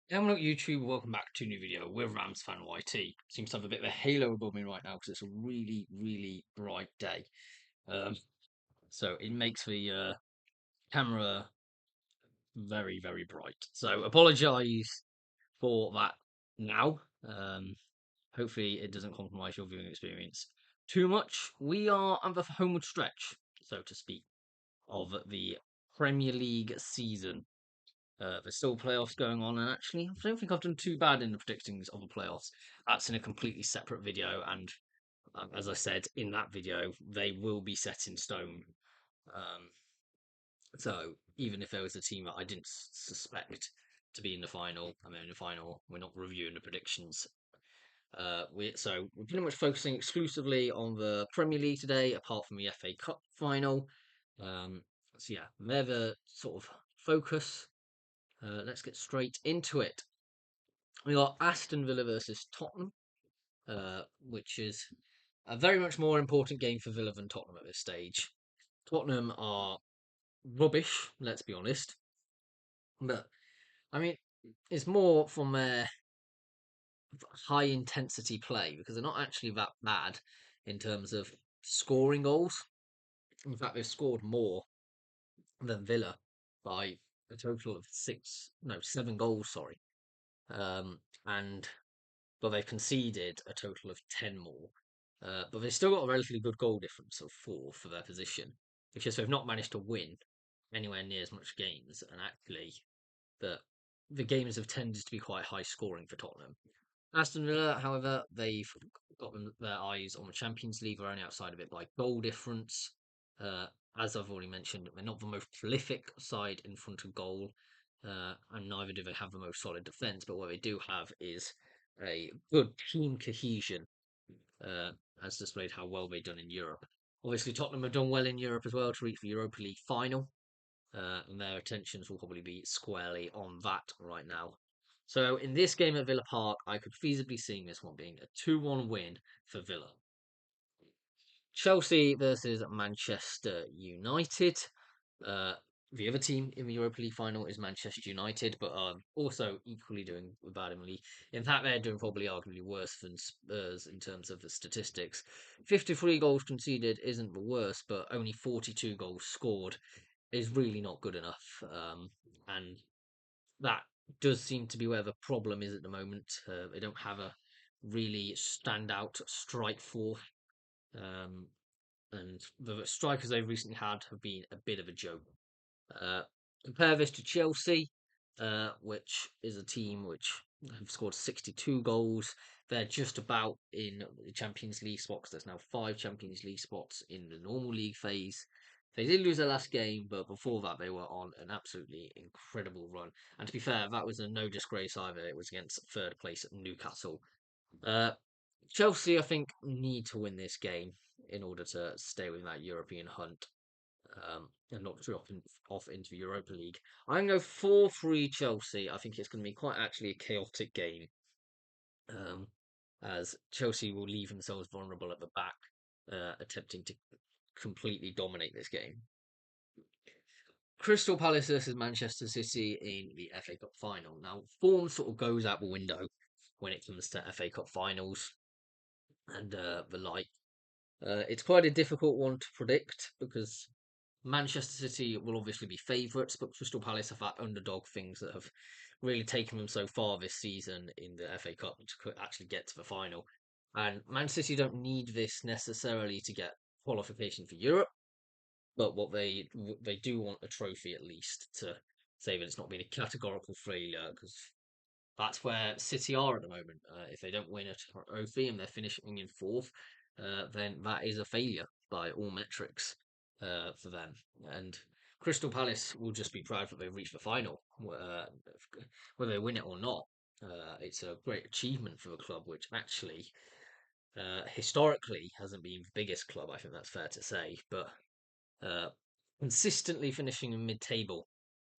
Hello YouTube, welcome back to a new video. We're Rams fan YT. Seems to have a bit of a halo above me right now because it's a really, really bright day. Um, so it makes the camera very, very bright. So apologise for that now. Um, Hopefully it doesn't compromise your viewing experience too much. We are at the homeward stretch, so to speak, of the Premier League season. There's still playoffs going on, and actually, I don't think I've done too bad in the predictions of the playoffs. That's in a completely separate video, and as I said in that video, they will be set in stone. Um, so even if there was a team that I didn't suspect to be in the final, I mean, in the final, we're not reviewing the predictions. We're pretty much focusing exclusively on the Premier League today, apart from the FA Cup final. Um, so yeah, they're the sort of focus. Let's get straight into it. We got Aston Villa versus Tottenham, which is a very much more important game for Villa than Tottenham at this stage. Tottenham are rubbish, let's be honest. But, I mean, it's more from their high intensity play because they're not actually that bad in terms of scoring goals. In fact, they've scored more than Villa by a total of 7 goals, sorry. And but they've conceded a total of 10 more. But they've still got a relatively good goal difference of 4 for their position, because they've not managed to win anywhere near as much games. And actually, the the games have tended to be quite high scoring for Tottenham. Aston Villa, however, they've got their eyes on the Champions League. They're only outside of it by goal difference. Uh, as I've already mentioned, they're not the most prolific side in front of goal, and neither do they have the most solid defence. But what they do have is a good team cohesion, uh, as displayed how well they've done in Europe. Obviously, Tottenham have done well in Europe as well to reach the Europa League final, and their attentions will probably be squarely on that right now. So in this game at Villa Park, I could feasibly see this one being a 2-1 win for Villa. Chelsea versus Manchester United. Uh, the other team in the Europa League final is Manchester United, but also equally doing bad in the league. In fact, they're doing probably arguably worse than Spurs in terms of the statistics. 53 goals conceded isn't the worst, but only 42 goals scored is really not good enough. And that does seem to be where the problem is at the moment. They don't have a really standout strike force. Um, and the strikers they've recently had have been a bit of a joke. Uh, Compare this to Chelsea, which is a team which have scored 62 goals. They're just about in the Champions League spots. There's now 5 Champions League spots in the normal league phase. They did lose their last game, but before that they were on an absolutely incredible run. And to be fair, that was a no disgrace either. It was against third place at Newcastle. Uh, Chelsea, I think, need to win this game in order to stay within that European hunt, and not off into the Europa League. I'm going to go 4-3 Chelsea. I think it's going to be quite actually a chaotic game, um, as Chelsea will leave themselves vulnerable at the back, attempting to completely dominate this game. Crystal Palace versus Manchester City in the FA Cup final. Now, form sort of goes out the window when it comes to FA Cup finals and the like. It's quite a difficult one to predict because Manchester City will obviously be favourites, but Crystal Palace have that underdog things that have really taken them so far this season in the FA Cup to actually get to the final. And Man City don't need this necessarily to get qualification for Europe, but what they do want a trophy at least to say that it's not been a categorical failure, because that's where City are at the moment. If they don't win a trophy and they're finishing in fourth, then that is a failure by all metrics for them. And Crystal Palace will just be proud that they've reached the final, whether they win it or not. It's a great achievement for the club, which actually historically hasn't been the biggest club. I think that's fair to say, but uh, consistently finishing in mid-table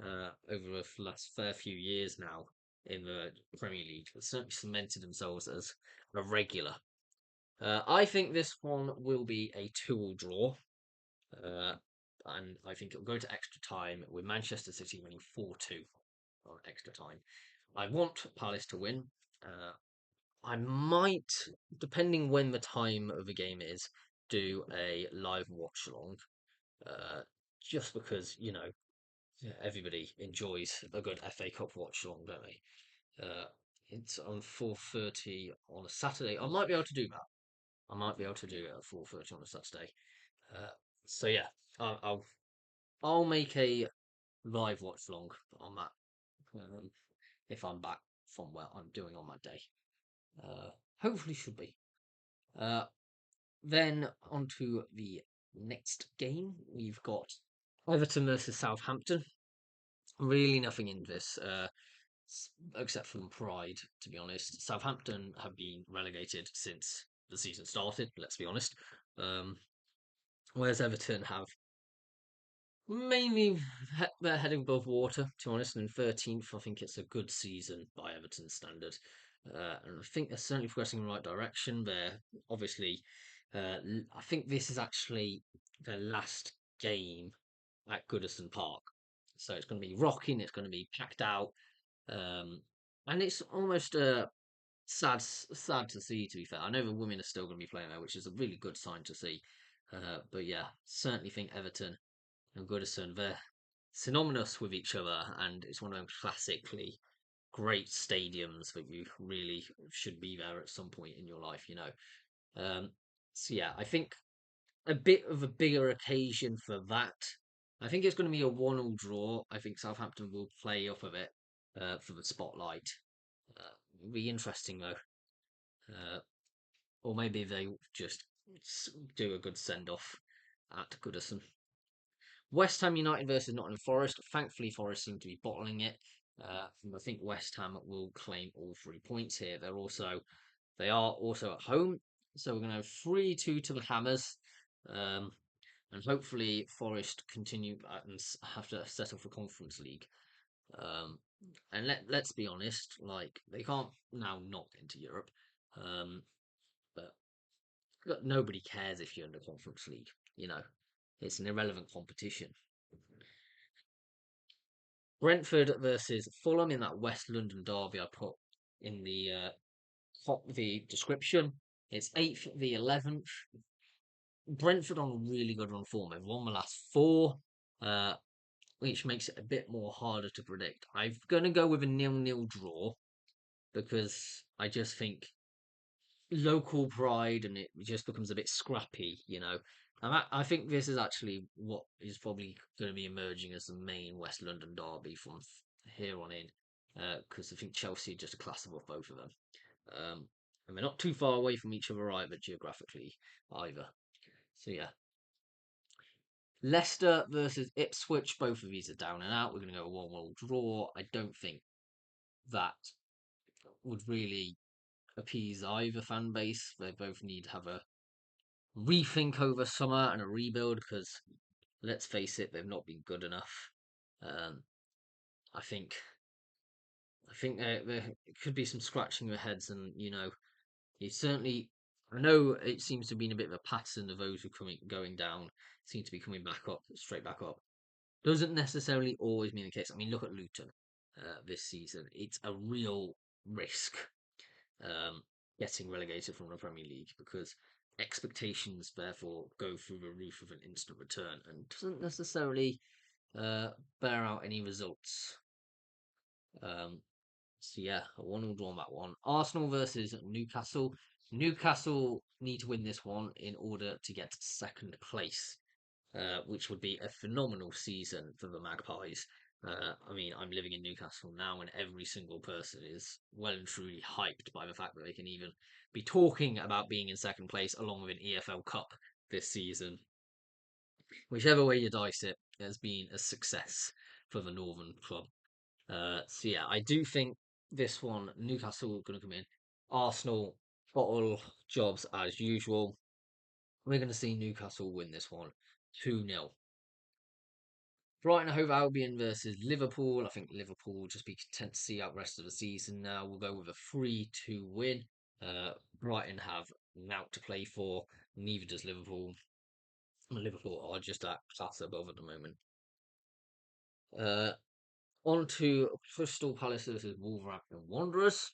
over the last fair few years now in the Premier League. Have certainly cemented themselves as a regular. I think this one will be a 2-all draw, uh, and I think it'll go to extra time with Manchester City winning 4-2 on extra time. I want Palace to win. I might, depending when the time of the game is, do a live watch along. Uh, just because everybody enjoys a good FA Cup watch along, don't they? It's on 4:30 on a Saturday. I might be able to do that. I might be able to do it at 4:30 on a Saturday. Uh, so yeah, I'll make a live watch along on that if I'm back from what I'm doing on that day. Hopefully should be. Uh, then on to the next game. We've got Everton versus Southampton. Really nothing in this, except from pride, to be honest. Southampton have been relegated since the season started, let's be honest. Um, whereas Everton have mainly they're heading above water, to be honest. And in 13th, I think it's a good season by Everton standard. And I think they're certainly progressing in the right direction. They're obviously, I think this is actually their last game at Goodison Park. So it's going to be rocking, it's going to be packed out. Um, and it's almost sad to see, to be fair. I know the women are still going to be playing there, which is a really good sign to see. But yeah, certainly think Everton and Goodison, they're synonymous with each other, and it's one of them classically great stadiums that you really should be there at some point in your life. Um, so yeah, I think a bit of a bigger occasion for that. I think it's going to be a 1-1 draw. I think Southampton will play up a bit for the spotlight. It'll be interesting though. Or maybe they just do a good send off at Goodison. West Ham United versus Nottingham Forest. Thankfully, Forest seem to be bottling it. I think West Ham will claim all 3 points here. They are also at home, so we're going to have 3-2 to the Hammers, and hopefully Forest continue and have to settle for Conference League. And let's be honest, like they can't now not get into Europe, um, but nobody cares if you're in the Conference League. You know, it's an irrelevant competition. Brentford versus Fulham in that West London derby I put in the description. It's 8th the 11th. Brentford on a really good run form. They've won the last four, uh, which makes it a bit more harder to predict. I'm gonna go with a 0-0 draw because I just think local pride and it just becomes a bit scrappy. And I think this is actually what is probably going to be emerging as the main West London derby from here on in, because I think Chelsea are just a class above both of them. And they're not too far away from each other either geographically either. So yeah, Leicester versus Ipswich. Both of these are down and out. We're going to go a 1-1 draw. I don't think that would really appease either fan base. They both need to have a rethink over summer and a rebuild because let's face it, they've not been good enough. Um, I think there could be some scratching their heads, and you certainly. I know it seems to have been a bit of a pattern of those who going down seem to be coming back up, straight back up. Doesn't necessarily always mean the case. I mean, look at Luton this season. It's a real risk um, getting relegated from the Premier League because expectations therefore go through the roof of an instant return and doesn't necessarily uh, bear out any results. Um, so yeah, a 1-1 draw on that one. Arsenal versus Newcastle. Newcastle need to win this one in order to get second place, which would be a phenomenal season for the Magpies. I mean, I'm living in Newcastle now, and every single person is well and truly hyped by the fact that they can even be talking about being in second place along with an EFL Cup this season. Whichever way you dice it, has been a success for the Northern club. So yeah, I do think this one, Newcastle going to come in. Arsenal, bottle jobs as usual. We're going to see Newcastle win this one 2-0. Brighton Hove Albion versus Liverpool. I think Liverpool will just be content to see out the rest of the season now. We'll go with a 3-2 win. Brighton have now to play for. Neither does Liverpool. Liverpool are just that class above at the moment. Uh, On to Crystal Palace versus Wolverhampton Wanderers.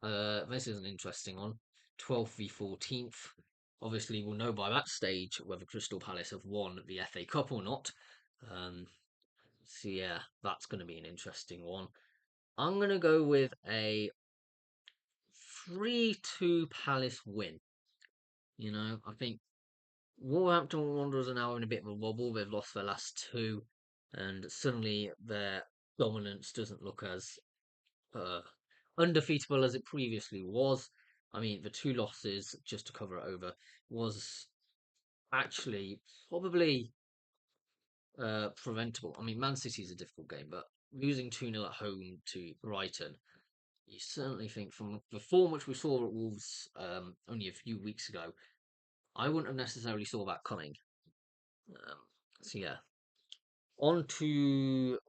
This is an interesting one. 12th v 14th. Obviously, we'll know by that stage whether Crystal Palace have won the FA Cup or not. Um, so yeah, that's going to be an interesting one. I'm going to go with a 3-2 Palace win. I think Wolverhampton Wanderers are now in a bit of a wobble. They've lost their last two, and suddenly their dominance doesn't look as uh, undefeatable as it previously was. I mean, the two losses, just to cover it over, was actually probably preventable. I mean, Man City is a difficult game, but losing 2-0 at home to Brighton, you certainly think from the form which we saw at Wolves only a few weeks ago, I wouldn't have necessarily saw that coming. Um, so yeah, on to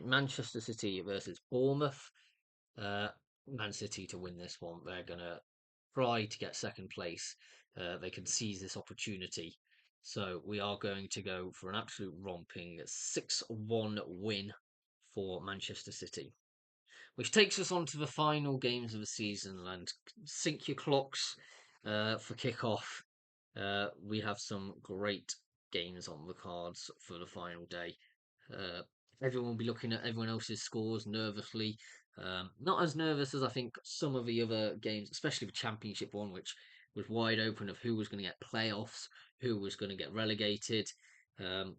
Manchester City versus Bournemouth. Uh, Man City to win this one. They're gonna try to get second place. They can seize this opportunity. So we are going to go for an absolute romping 6-1 win for Manchester City. Which takes us on to the final games of the season, and sync your clocks for kickoff. We have some great games on the cards for the final day. Uh, Everyone will be looking at everyone else's scores nervously. Not as nervous as I think some of the other games, especially the Championship one, which was wide open of who was going to get playoffs, who was going to get relegated. Um,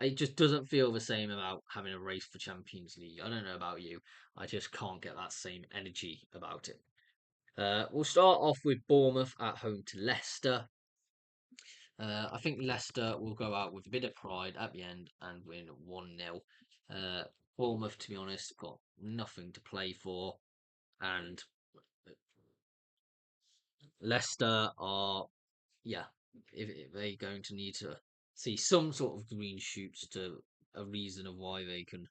it just doesn't feel the same about having a race for Champions League. I don't know about you. I just can't get that same energy about it. We'll start off with Bournemouth at home to Leicester. I think Leicester will go out with a bit of pride at the end and win 1-0. Bournemouth, to be honest, got nothing to play for, and Leicester are, yeah, if they're going to need to see some sort of green shoots to a reason of why they can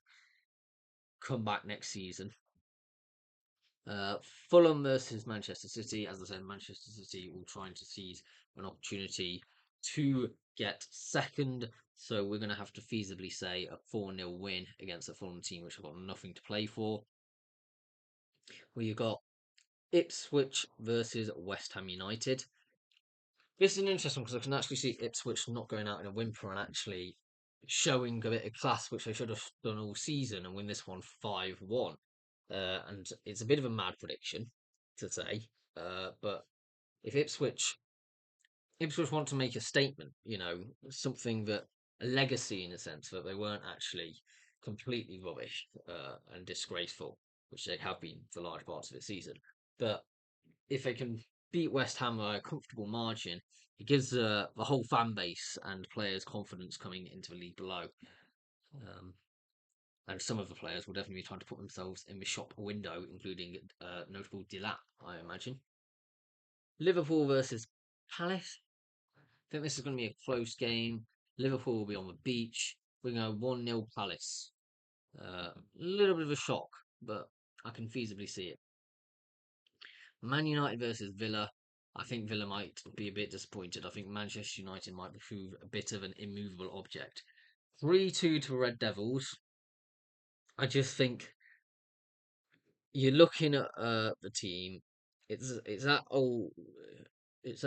come back next season. Fulham versus Manchester City. As I said, Manchester City will try to seize an opportunity to get second. So we're going to have to feasibly say a 4-0 win against a Fulham team which have got nothing to play for. We've got Ipswich versus West Ham United. This is an interesting one because I can actually see Ipswich not going out in a whimper and actually showing a bit of class, which they should have done all season, and win this one 5-1. And it's a bit of a mad prediction to say, but if Ipswich want to make a statement, something that a legacy in a sense that they weren't actually completely rubbish and disgraceful, which they have been for large parts of the season. But if they can beat West Ham by a comfortable margin, it gives the whole fan base and players confidence coming into the league below. And some of the players will definitely be trying to put themselves in the shop window, including notable Delap, I imagine. Liverpool versus Palace. I think this is going to be a close game. Liverpool will be on the beach. We're going to go 1-0 Palace. A little bit of a shock, but I can feasibly see it. Man United versus Villa. I think Villa might be a bit disappointed. I think Manchester United might prove a bit of an immovable object. 3-2 to Red Devils. I just think you're looking at the team. It's at Old it's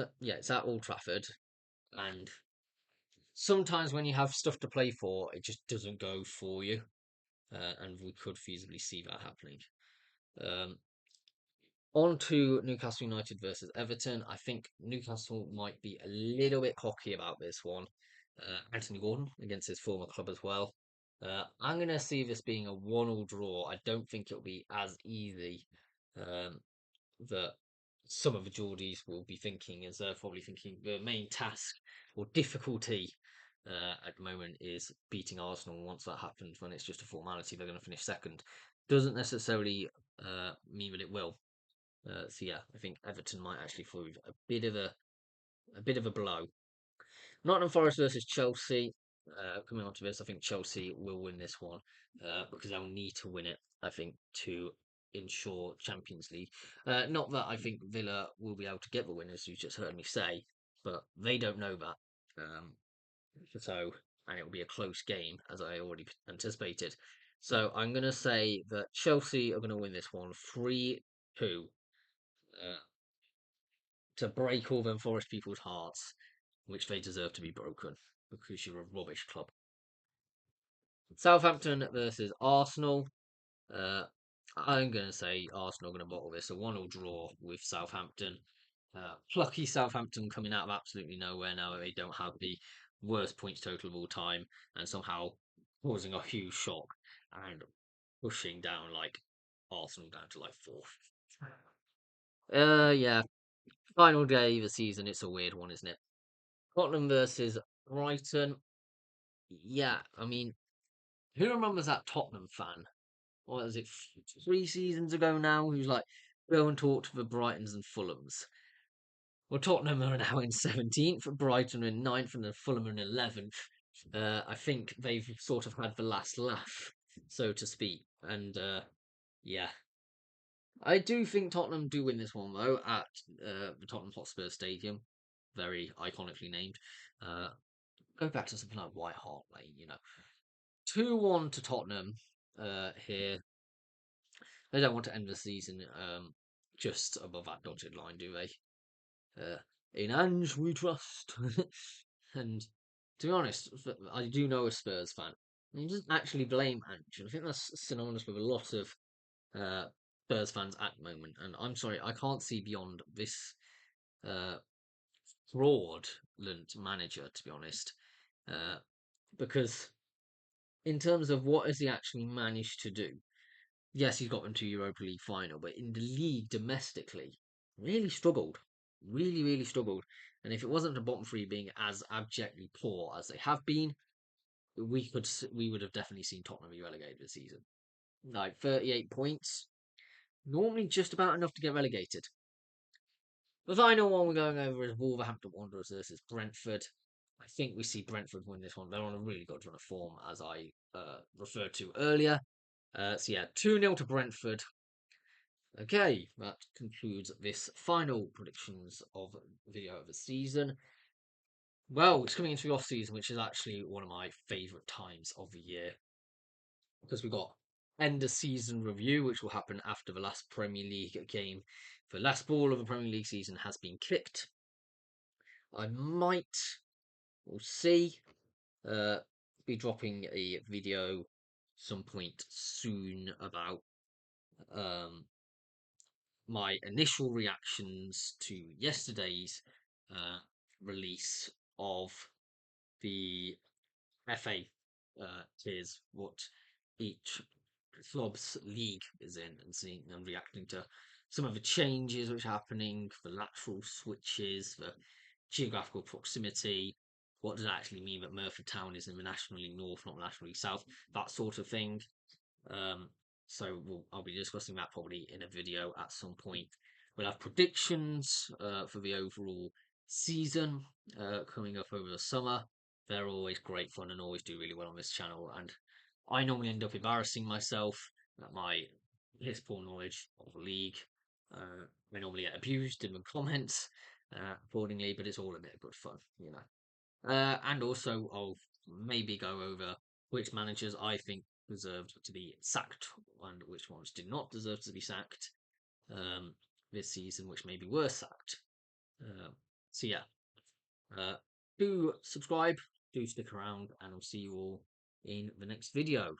at Old Trafford, and sometimes when you have stuff to play for, it just doesn't go for you, and we could feasibly see that happening. Um, On to Newcastle United versus Everton. I think Newcastle might be a little bit cocky about this one. Anthony Gordon against his former club as well. I'm going to see this being a 1-1 draw. I don't think it'll be as easy um, that some of the Geordies will be thinking, as they're probably thinking the main task or difficulty at the moment is beating Arsenal. Once that happens, when it's just a formality, they're going to finish second. Doesn't necessarily mean that it will. So yeah, I think Everton might actually prove a bit of a blow. Nottingham Forest versus Chelsea. Coming on to this, I think Chelsea will win this one because they'll need to win it. I think to ensure Champions League. Not that I think Villa will be able to get the winners. You just heard me say, but they don't know that. So and it will be a close game, as I already anticipated. So I'm going to say that Chelsea are going to win this one 3-2 to break all them Forest people's hearts, which they deserve to be broken because you're a rubbish club. Southampton versus Arsenal. Uh, I'm going to say Arsenal are going to bottle this. A 1-1 draw with Southampton. Plucky Southampton coming out of absolutely nowhere now. They don't have the worst points total of all time and somehow causing a huge shock and pushing down like Arsenal down to like fourth. Yeah. Final day of the season. It's a weird one, isn't it? Tottenham versus Brighton. Yeah, I mean, who remembers that Tottenham fan? What was it, 3 seasons ago now? Who's like, go and talk to the Brightons and Fulhams. Well, Tottenham are now in 17th, Brighton are in 9th, and then Fulham are in 11th. I think they've sort of had the last laugh, so to speak. And yeah, I do think Tottenham do win this one though at the Tottenham Hotspur Stadium, very iconically named. Go back to something like White Hart Lane, 2-1 to Tottenham here. They don't want to end the season just above that dotted line, do they? In Ange we trust. And to be honest, I do know a Spurs fan. And he doesn't actually blame Ange. And I think that's synonymous with a lot of Spurs fans at the moment. And I'm sorry, I can't see beyond this uh, fraudulent manager, to be honest. Uh, because in terms of what has he actually managed to do, yes, he's got them to Europa League final, but in the league domestically, really struggled. Really, really struggled. And if it wasn't the bottom three being as abjectly poor as they have been, we would have definitely seen Tottenham be relegated this season. Like 38 points, normally just about enough to get relegated. The final one we're going over is Wolverhampton Wanderers versus Brentford. I think we see Brentford win this one. They're on a really good run of form, as I referred to earlier. So yeah, 2-0 to Brentford. Okay, that concludes this final predictions of video of the season. Well, it's coming into the off season, which is actually one of my favourite times of the year because we've got end of season review, which will happen after the last Premier League game. The last ball of the Premier League season has been kicked. I might, we'll see, uh, be dropping a video some point soon about um, my initial reactions to yesterday's release of the FA tiers, what each club's league is in, and seeing and reacting to some of the changes which are happening, the lateral switches, the geographical proximity. What does it actually mean that Merthyr Town is in the National League North, not National League South? That sort of thing. Um, so I'll be discussing that probably in a video at some point. We'll have predictions for the overall season coming up over the summer. They're always great fun and always do really well on this channel. And I normally end up embarrassing myself at my piss poor knowledge of the league. I normally get abused in the comments accordingly, but it's all a bit of good fun. And also, I'll maybe go over which managers I think deserved to be sacked and which ones did not deserve to be sacked this season, which maybe were sacked. Uh, so, yeah, do subscribe, do stick around, and I'll see you all in the next video.